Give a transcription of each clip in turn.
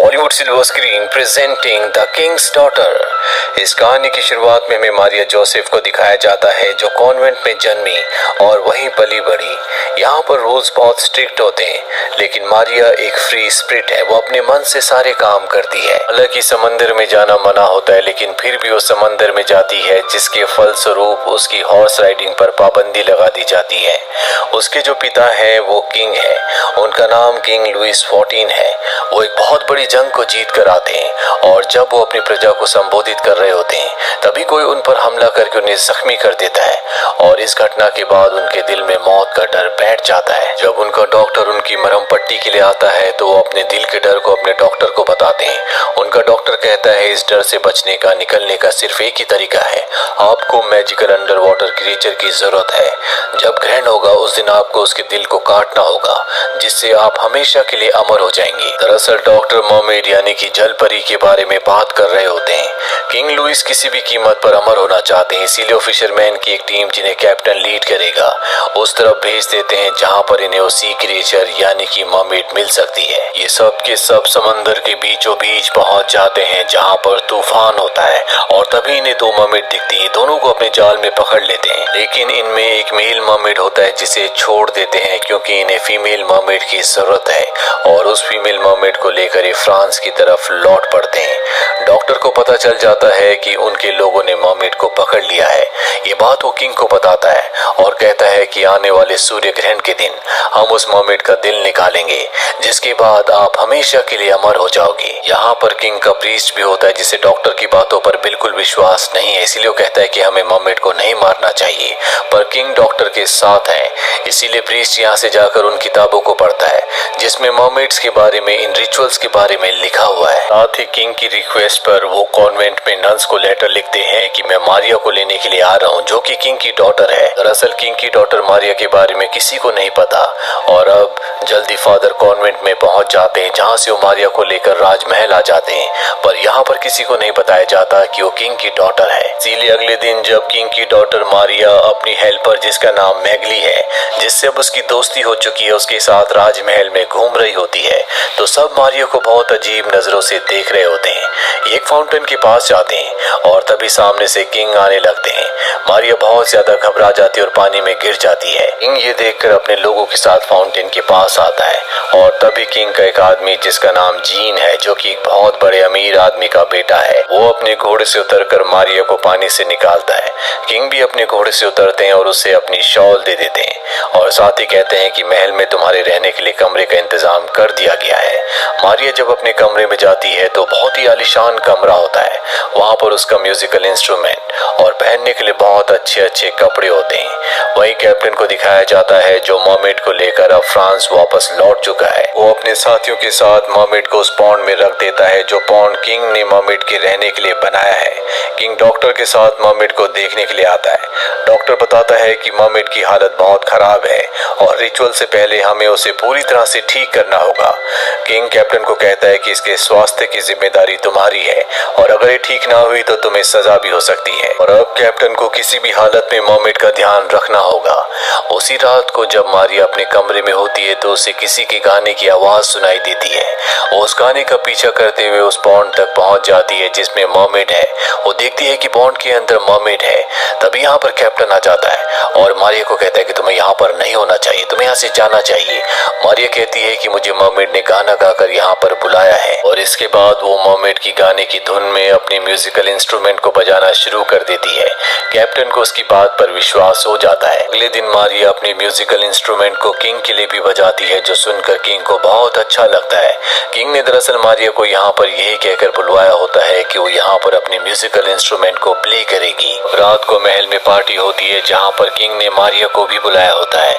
Bollywood silver screen presenting the Kings daughter. इस कहानी की शुरुआत में हमें मारिया जोसेफ को दिखाया जाता है जो कॉन्वेंट में जन्मी और वहीं पली बड़ी। यहाँ पर रूल्स बहुत स्ट्रिक्ट होते हैं, लेकिन मारिया एक फ्री स्पिरिट है। वो अपने मन से सारे काम करती है। हालांकि समंदर में जाना मना होता है, लेकिन फिर भी वो समंदर में जाती है, जिसके फलस्वरूप उसकी हॉर्स राइडिंग पर पाबंदी लगा दी जाती है। उसके जो पिता है वो किंग है, उनका नाम किंग लुइस 14 है। वो एक बहुत बड़ी जंग को जीत कर आते हैं और जब वो अपनी प्रजा को संबोधित कर रहे होते हैं तभी कोई उन पर हमला करके उन्हें जख्मी कर देता है और इस घटना के बाद उनके दिल में मौत का डर बैठ जाता है। जब उनका डॉक्टर उनकी मरहम पट्टी के लिए आता है तो वो अपने दिल के डर को अपने डॉक्टर को बताते हैं। उनका डॉक्टर कहता है इस डर से बचने का, निकलने का सिर्फ एक ही तरीका है, आपको मैजिकल अंडर वाटर क्रिएचर की जरूरत है। जब ग्रहण होगा उस दिन आपको उसके दिल को काटना होगा, जिससे आप हमेशा के लिए अमर हो जाएंगे। दरअसल डॉक्टर मर्मेड यानी कि जल परी के बारे में बात कर रहे होते हैं। किंग लुइस किसी भी कीमत पर अमर होना चाहते हैं, इसीलिए वो फिशरमैन की एक टीम जिन्हें कैप्टन लीड करेगा उस तरफ भेज देते हैं जहां पर इन्हें वो सी क्रिएचर यानी कि मर्मेड मिल सकती है। ये सब के सब समंदर के बीचों बीच पहुंच जाते हैं जहां पर तूफान होता है और तभी इन्हें दो मर्मेड दिखती है। दोनों को अपने जाल में पकड़ लेते हैं, लेकिन इनमें एक मेल मर्मेड होता है जिसे छोड़ देते हैं क्योंकि इन्हें फीमेल मर्मेड की जरूरत है और उस फीमेल मर्मेड को लेकर ये फ्रांस की तरफ लौट पड़ते हैं। डॉक्टर को पता चल जाता है कि उनके लोगों ने मर्मेड को पकड़ लिया है। ये बात वो किंग को बताता है और कहता है कि आने वाले सूर्य ग्रहण के दिन हम उस मर्मेड का दिल निकालेंगे, जिसके बाद आप हमेशा के लिए अमर हो जाओगे। यहाँ पर किंग का प्रीस्ट भी होता है जिसे डॉक्टर की बातों पर बिल्कुल विश्वास नहीं है, इसीलिए वो कहता है कि हमें मर्मेड को नहीं मारना चाहिए। पर किंग डॉक्टर के साथ है, इसीलिए प्रीस्ट यहाँ से जाकर उन किताबों को पढ़ता है जिसमें मर्मेड्स के बारे में, इन रिचुअल्स के बारे में लिखा हुआ है। साथ ही किंग की रिक्वेस्ट पर वो कॉन्वेंट में नन्स को लेटर लिखते हैं कि मैं मारिया को लेने के लिए आ रहा हूँ, जो कि किंग की डॉटर है। दरअसल किंग की डॉटर मारिया के बारे में किसी को नहीं पता और अब जल्दी फादर कॉन्वेंट में पहुंच जाते हैं जहाँ से वो मारिया को लेकर राजमहल आ जाते हैं। पर यहाँ पर किसी को नहीं बताया जाता कि वो किंग की डॉटर है। इसीलिए अगले दिन जब किंग की डॉटर मारिया अपनी हेल्पर जिसका नाम मैगली है, जिससे अब उसकी दोस्ती हो चुकी है, उसके साथ राजमहल में घूम रही होती है तो सब मारिया को बहुत अजीब नजरों से देख रहे होते हैं। एक फाउंटेन के पास जाते हैं और तभी सामने से किंग आने लगते हैं। मारिया बहुत ज्यादा घबरा जाती है और पानी में गिर जाती है। किंग ये देखकर अपने लोगों के साथ फाउंटेन के पास आता है और तभी किंग का एक आदमी जिसका नाम जीन है, जो कि एक बहुत बड़े अमीर आदमी का बेटा है, वो अपने घोड़े से उतरकर मारिया को पानी से निकालता है। किंग भी अपने घोड़े से उतरते हैं और उसे अपनी शॉल दे देते हैं और साथ ही कहते हैं कि महल में तुम्हारे रहने के लिए कमरे का इंतजाम कर दिया गया है। मारिया जब अपने कमरे में जाती है तो बहुत ही आलीशान कमरा होता है। वहाँ पर उसका म्यूजिकल इंस्ट्रूमेंट और पहनने के लिए बहुत अच्छे अच्छे कपड़े होते हैं। वही कैप्टन को दिखाया जाता है जो मर्मेड को लेकर अब फ्रांस वापस लौट चुका है। वो अपने साथियों के साथ मर्मेड को उस पॉन्ड में रख देता है जो पॉन्ड किंग ने मर्मेड के रहने के लिए बनाया है। किंग डॉक्टर के साथ मर्मेड को देखने के लिए आता है। डॉक्टर बताता है कि मर्मेड की हालत बहुत खराब है और रिचुअल से पहले हमें उसे पूरी तरह से ठीक करना होगा। किंग कैप्टन को कहता है कि इसके स्वास्थ्य की जिम्मेदारी तुम्हारी है और अगर ये ठीक ना हुई तो तुम्हें सजा भी हो सकती है और अब कैप्टन को किसी भी हालत में मर्मेड का ध्यान रखना होगा। उसी रात को जब मारिया अपने कमरे में होती है तो उसे किसी के गाने की आवाज सुनाई देती है। वो उस गाने का पीछा करते हुए उस पॉन्ड तक पहुंच जाती है जिसमें मर्मेड है। वो देखती है कि पॉन्ड के अंदर मर्मेड है। तभी यहाँ पर कैप्टन आ जाता है और मारिया को कहता है कि तुम्हें यहाँ पर नहीं होना चाहिए, तुम्हें यहाँ से जाना चाहिए। मारिया कहती है कि मुझे मर्मेड ने गाना गाकर यहाँ पर बुलाया है और इसके बाद वो मर्मेड की गाने की धुन में अपने म्यूजिकल इंस्ट्रूमेंट को बजाना शुरू कर देती है। कैप्टन को उसकी बात पर विश्वास हो जाता है। अगले दिन मारिया अपने म्यूजिकल इंस्ट्रूमेंट को किंग के लिए भी बजाती है, जो सुनकर किंग को बहुत अच्छा लगता है। किंग ने दरअसल मारिया को यहाँ पर यही कहकर बुलवाया होता है कि वो यहाँ पर अपने म्यूजिकल इंस्ट्रूमेंट को प्ले करेगी। रात को महल में पार्टी होती है जहाँ पर किंग ने मारिया को भी बुलाया होता है।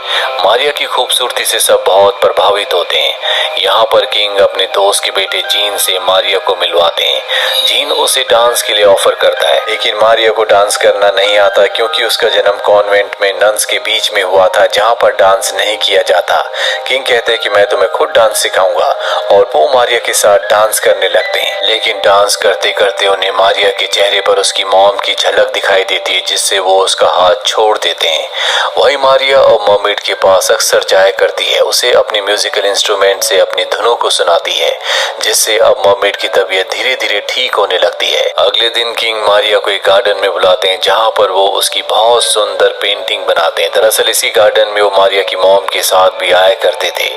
मारिया की खूबसूरती से सब बहुत प्रभावित होते हैं। यहाँ पर किंग अपने दोस्त के बेटे जीन से मारिया को मिलवा बुलाते हैं। जीन उसे डांस के लिए ऑफर करता है, लेकिन मारिया को डांस करना नहीं आता क्योंकि उसका जन्म कॉन्वेंट में नन्स के बीच में हुआ था जहाँ पर डांस नहीं किया जाता। किंग कहते हैं कि मैं तुम्हें खुद डांस सिखाऊंगा और वो मारिया के साथ डांस करने लगते हैं, लेकिन डांस करते करते उन्हें मारिया के चेहरे पर उसकी मॉम की झलक दिखाई देती है, जिससे वो उसका हाथ छोड़ देते हैं। वही मारिया और मर्मेड के पास अक्सर जाया करती है, उसे अपने म्यूजिकल इंस्ट्रूमेंट से अपनी धुनों को सुनाती है, जिससे अब मर्मेड की तबीयत धीरे धीरे ठीक होने लगती है। अगले दिन किंग मारिया को एक गार्डन में बुलाते हैं जहाँ पर वो उसकी बहुत सुंदर पेंटिंग बनाते हैं। दरअसल इसी गार्डन में वो मारिया की मॉम के साथ भी आया करते थे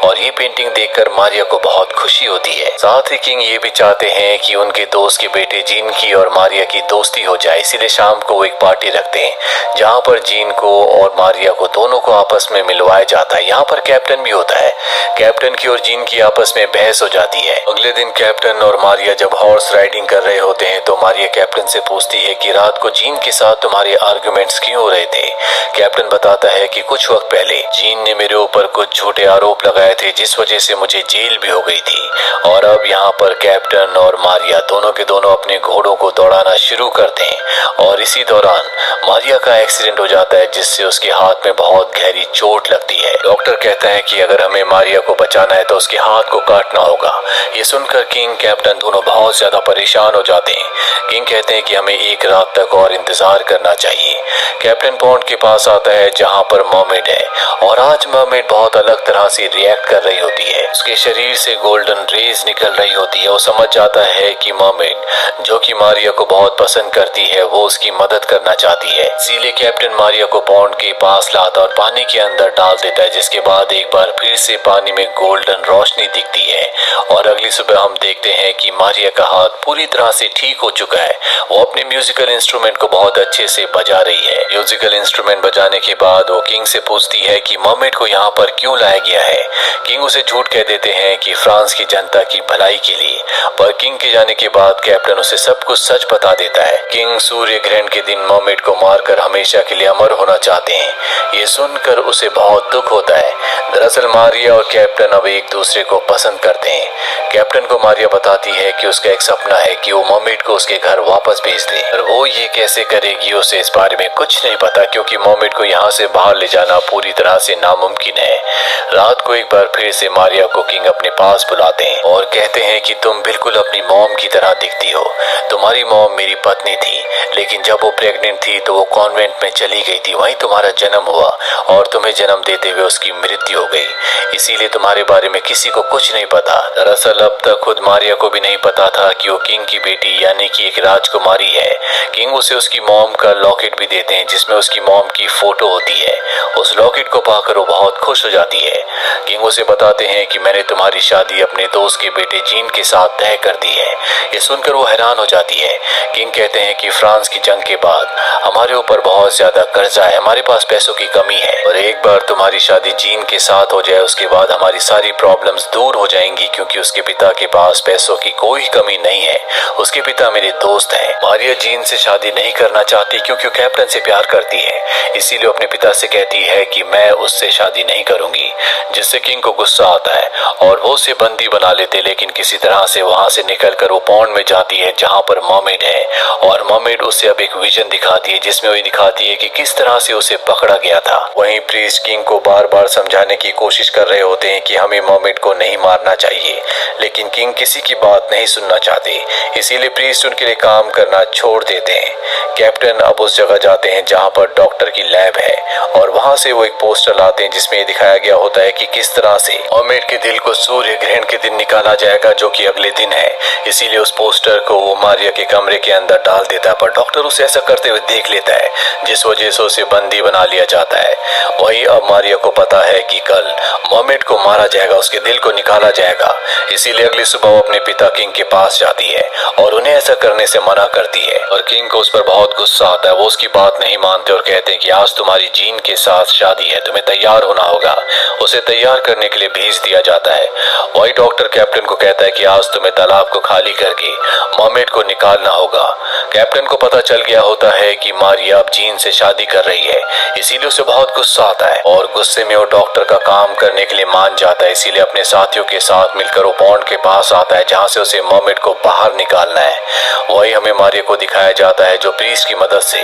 और ये पेंटिंग देखकर मारिया को बहुत खुशी होती है। साथ ही किंग ये भी चाहते हैं कि उनके दोस्त के बेटे जीन की और मारिया की दोस्ती हो जाए, इसीलिए शाम को वो एक पार्टी रखते हैं जहाँ पर जीन को और मारिया को दोनों को आपस में मिलवाया जाता है। यहाँ पर कैप्टन भी होता है। कैप्टन की और जीन की आपस में बहस हो जाती है। अगले दिन कैप्टन और मारिया जब हॉर्स राइडिंग कर रहे होते हैं तो मारिया कैप्टन से पूछती है कि रात को जीन के साथ तुम्हारे आर्गुमेंट्स क्यों हो रहे थे। कैप्टन बताता है कि कुछ वक्त पहले जीन ने मेरे ऊपर कुछ झूठे आरोप लगाए थे, जिस वजह से मुझे जेल भी हो गई थी। और अब यहाँ पर कैप्टन और मारिया दोनों के दोनों अपने घोड़ों को दौड़ाना शुरू करते हैं और इसी दौरान मारिया का एक्सीडेंट हो जाता है, जिससे उसके हाथ में बहुत गहरी चोट लगती है। डॉक्टर कहता है कि अगर हमें मारिया को बचाना है तो उसके हाथ को काटना होगा। ये सुनकर किंग कैप्टन दोनों बहुत ज्यादा परेशान हो जाते हैं। किंग कहते हैं कि हमें एक रात तक और इंतजार करना चाहिए। कैप्टन पॉन्ड के पास आता है जहाँ पर मर्मेड है और आज मर्मेड बहुत अलग तरह से रिएक्ट कर रही होती है। उसके शरीर से गोल्डन रेज निकल रही होती है। वो समझ जाता है कि मर्मेड, जो कि मारिया को बहुत पसंद करती है, वो उसकी मदद करना चाहती है। इसीलिए कैप्टन मारिया को पॉन्ड के पास लाता और पानी के अंदर डाल देता है, जिसके बाद एक बार फिर से पानी में गोल्डन रोशनी दिखती है और अगली सुबह हम देखते हैं कि मारिया का हाथ पूरी तरह से ठीक हो चुका है। वो अपने म्यूजिकल इंस्ट्रूमेंट को बहुत अच्छे से बजा रही है। म्यूजिकल इंस्ट्रूमेंट बजाने के बाद वो किंग से पूछती है कि मर्मेड को यहाँ पर क्यों लाया गया है। किंग उसे झूठ कह देते हैं कि फ्रांस की जनता की भलाई के लिए, पर किंग के जाने के बाद कैप्टन उसे सब कुछ सच बता देता है। किंग सूर्य ग्रहण के दिन मर्मेड को मारकर हमेशा के लिए अमर होना चाहते हैं। ये सुनकर उसे बहुत दुख होता है। दरअसल मारिया और कैप्टन अब एक दूसरे को पसंद करते हैं। कैप्टन को मारिया बताती है कि उसका एक सपना है कि वो मर्मेड को उसके घर वापस भेज दे, और वो ये कैसे करेगी उसे इस बारे में कुछ नहीं पता, क्योंकि मर्मेड को यहाँ से बाहर ले जाना पूरी तरह से नामुमकिन है। रात को एक बार फिर से मारिया को किंग अपने पास बुलाते हैं और कहते हैं कि तुम बिल्कुल अपनी मॉम की तरह दिखती हो। तुम्हारी मॉम मेरी पत्नी थी, लेकिन जब वो प्रेग्नेंट थी तो वो कॉन्वेंट में चली गई थी, वहीं तुम्हारा जन्म हुआ और तुम्हें जन्म देते हुए उसकी मृत्यु हो गई। इसीलिए तुम्हारे बारे में किसी को कुछ नहीं पता। दरअसल अब तक खुद मारिया को भी नहीं पता था कि वो किंग की बेटी यानी कि एक राजकुमारी है। किंग उसे उसकी मॉम का लॉकेट भी देते हैं, जिसमें उसकी मॉम की फोटो होती है। उस लॉकेट को पाकर वो बहुत खुश हो जाती है। किंग उसे बताते हैं कि मैंने तुम्हारी शादी अपने दोस्त के बेटे जीन के साथ तय कर दी है। ये सुनकर वो हैरान हो जाती है। किंग कहते हैं कि फ्रांस की जंग के बाद हमारे ऊपर बहुत ज्यादा कर्जा है, हमारे पास पैसों की कमी है, और एक बार तुम्हारी शादी जीन के साथ हो जाए उसके बाद हमारी सारी प्रॉब्लम्स दूर हो जाएंगी, क्योंकि उसके पिता के पास पैसों की कोई कमी नहीं है। उसके पिता मेरे दोस्त हैं। मारिया जीन से शादी नहीं करना चाहती क्योंकि वो कैप्टन से प्यार करती है, इसीलिए अपने पिता से कहती है कि मैं उससे शादी नहीं करूंगी, जिससे किंग को गुस्सा आता है और वो उसे बंदी बना लेते। लेकिन किसी तरह से वहां से निकलकर वो पॉन्ड में जाती है जहां पर मर्मेड है, और मर्मेड उसे अब एक विजन दिखाती है जिसमें वो दिखाती है कि किस तरह से उसे पकड़ा गया था। वहीं प्रीस्ट किंग को बार बार समझाने की कोशिश कर रहे होते हैं कि हमें मर्मेड को नहीं मारना चाहिए, लेकिन किंग किसी की बात नहीं सुनना चाहते, इसीलिए प्रीस्ट उनके लिए काम करना छोड़ देते हैं। कैप्टन अब उस जगह जाते हैं जहां पर डॉक्टर की लैब है और वहां से वो एक पोस्टर लाते हैं जिसमें ये दिखाया गया होता है कि किस तरह से मर्मेड के दिल को सूर्य ग्रहण के दिन निकाला जाएगा, जो कि अगले दिन है। इसीलिए उस पोस्टर को वो मारिया के कमरे के अंदर डाल देता है, पर डॉक्टर उसे ऐसा करते हुए देख लेता है, जिस वजह से उसे बंदी बना लिया जाता है। वही अब मारिया को पता है कि कल मर्मेड को मारा जाएगा, उसके दिल को निकाला जाएगा। इसीलिए अगली सुबह वो अपने पिता किंग के पास जाती है और उन्हें ऐसा करने से मना करती है, और किंग को उस पर बहुत गुस्सा आता है। वो उसकी बात नहीं मानते और कहते हैं कि आज तुम्हारी जीन के साथ शादी है, तुम्हें तैयार होना होगा। उसे तैयार करने के लिए भेज दिया जाता है। वही डॉक्टर कैप्टन को को कहता है कि आज तुम्हें तालाब को खाली करके मर्मेड को निकालना होगा। कैप्टन को पता चल गया होता है कि मारिया अब जीन से शादी कर रही है, इसीलिए उसे बहुत गुस्सा आता है और गुस्से में वो डॉक्टर का काम करने के लिए मान जाता है। इसीलिए अपने साथियों के साथ मिलकर वो पॉन्ड के पास आता है जहाँ से उसे मर्मेड को बाहर निकालना है। वही हमें मारिया को दिखाया जाता है जो प्रीस्ट की मदद से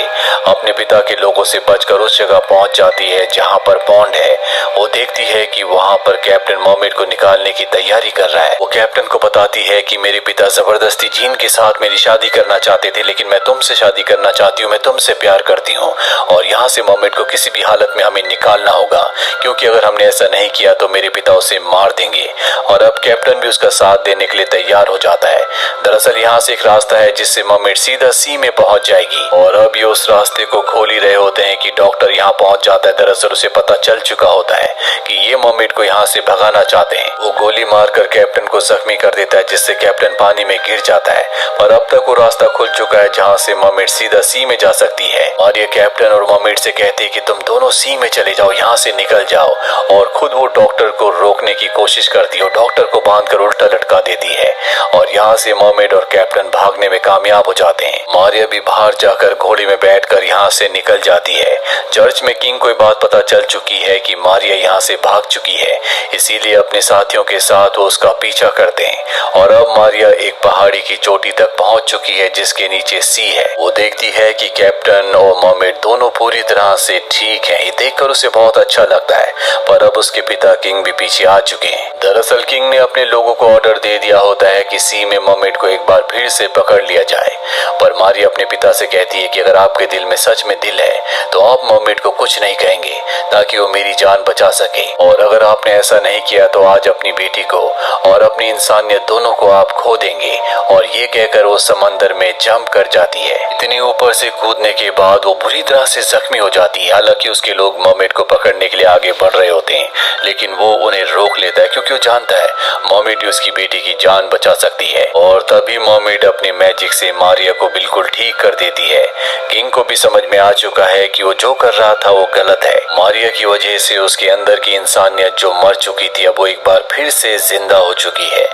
अपने पिता के लोगों से बचकर उस जगह पहुंच जाती है जहां पर पॉन्ड है। वो देखती है कि वहां पर कैप्टन मर्मेड को निकालने की तैयारी कर रहा है। वो कैप्टन को बताती है कि मेरे पिता जबरदस्ती जीन के साथ मेरी शादी करना चाहते थे, लेकिन मैं तुमसे शादी करना चाहती हूँ, मैं तुमसे प्यार करती हूँ और यहाँ से मर्मेड को किसी भी हालत में हमें निकालना होगा, क्योंकि अगर हमने ऐसा नहीं किया तो मेरे पिता उसे मार देंगे। और अब कैप्टन भी उसका साथ देने के लिए तैयार हो जाता है। दरअसल यहाँ से एक रास्ता है जिससे मर्मेड सीधा सी में पहुंच जाएगी और अब ये उस रास्ते को खोल ही रहे होते हैं कि डॉक्टर यहाँ पहुंच जाता है। दरअसल उसे पता चल चुका होता है कि ये मर्मेड को यहाँ से भगाना चाहते हैं। वो गोली मारकर कैप्टन को जख्मी कर देता है जिससे कैप्टन पानी में गिर जाता है। पर अब तक वो रास्ता खुल चुका है जहाँ से मर्मेड सीधा सी में जा सकती है और ये कैप्टन और मर्मेड से कहती है कि तुम दोनों सी में चले जाओ, यहाँ से निकल जाओ। और खुद वो डॉक्टर को रोकने की कोशिश करती है, डॉक्टर को बांधकर उल्टा लटका देती है और यहाँ से मर्मेड और कैप्टन भागने में कामयाब हो जाते हैं। मारिया भी बाहर जाकर घोड़े में बैठकर यहाँ से निकल जाती है। चर्च में किंग को ये बात पता चल चुकी है कि मारिया यहाँ से भाग चुकी है, इसीलिए अपने साथियों के साथ वो उसका पीछा करते हैं और अब मारिया एक पहाड़ी की चोटी तक पहुंच चुकी है जिसके नीचे सी है। वो देखती है कि कैप्टन और मर्मेड दोनों पूरी तरह से ठीक हैं। ये देखकर उसे बहुत अच्छा लगता है, पर अब उसके पिता किंग भी पीछे आ चुके हैं। दरअसल किंग ने अपने लोगों को ऑर्डर दे दिया होता है कि सी में मर्मेड को एक बार फिर से पकड़ लिया जाए। पर मारिया अपने पिता से कहती है कि अगर आपके दिल में सच में दिल है तो आप मर्मेड को कुछ नहीं कहेंगे ताकि वो मेरी जान बचा सके, और अगर आपने ऐसा नहीं किया तो आज अपनी बेटी को और अपनी इंसानियत दोनों को आप खो देंगे। और ये कहकर वो समंदर में जंप कर जाती है। इतनी ऊपर से कूदने के बाद वो बुरी तरह से जख्मी हो जाती है। हालांकि उसके लोग मर्मेड को पकड़ने के लिए आगे बढ़ रहे होते हैं, लेकिन वो उन्हें रोक लेता है क्योंकि वो जानता है मर्मेड उसकी बेटी की जान बचा सकती है। और तभी मर्मेड अपने मैजिक से मारिया को बिल्कुल ठीक कर देती है। किंग को भी समझ में आ चुका है कि वो जो कर रहा था वो गलत है। मारिया की वजह से उसके अंदर की इंसानियत जो मर चुकी थी अब वो एक बार फिर से जिंदा हो चुकी है।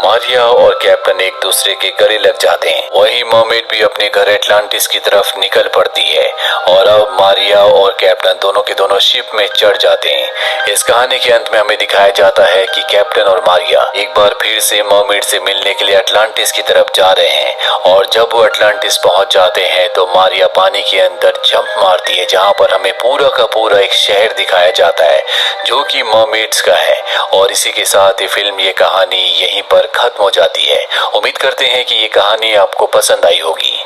मारिया और कैप्टन एक दूसरे के गले लग जाते हैं। वही मर्मेड भी अपने घर एटलांटिस की तरफ निकल पड़ती है और अब मारिया और कैप्टन दोनों के दोनों शिप में चढ़ जाते हैं। इस कहानी के अंत में हमें दिखाया जाता है कि कैप्टन और मारिया एक बार फिर से मर्मेड से मिलने के लिए अटलांटिस की तरफ जा रहे हैं और जब वो अटलांटिस पहुंच जाते हैं तो मारिया पानी के अंदर जंप मारती है जहां पर हमें पूरा का पूरा एक शहर दिखाया जाता है जो कि मर्मेड्स का है। और इसी के साथ ये फिल्म, ये कहानी यहीं पर खत्म हो जाती है। उम्मीद करते हैं कि ये कहानी आपको पसंद आई होगी।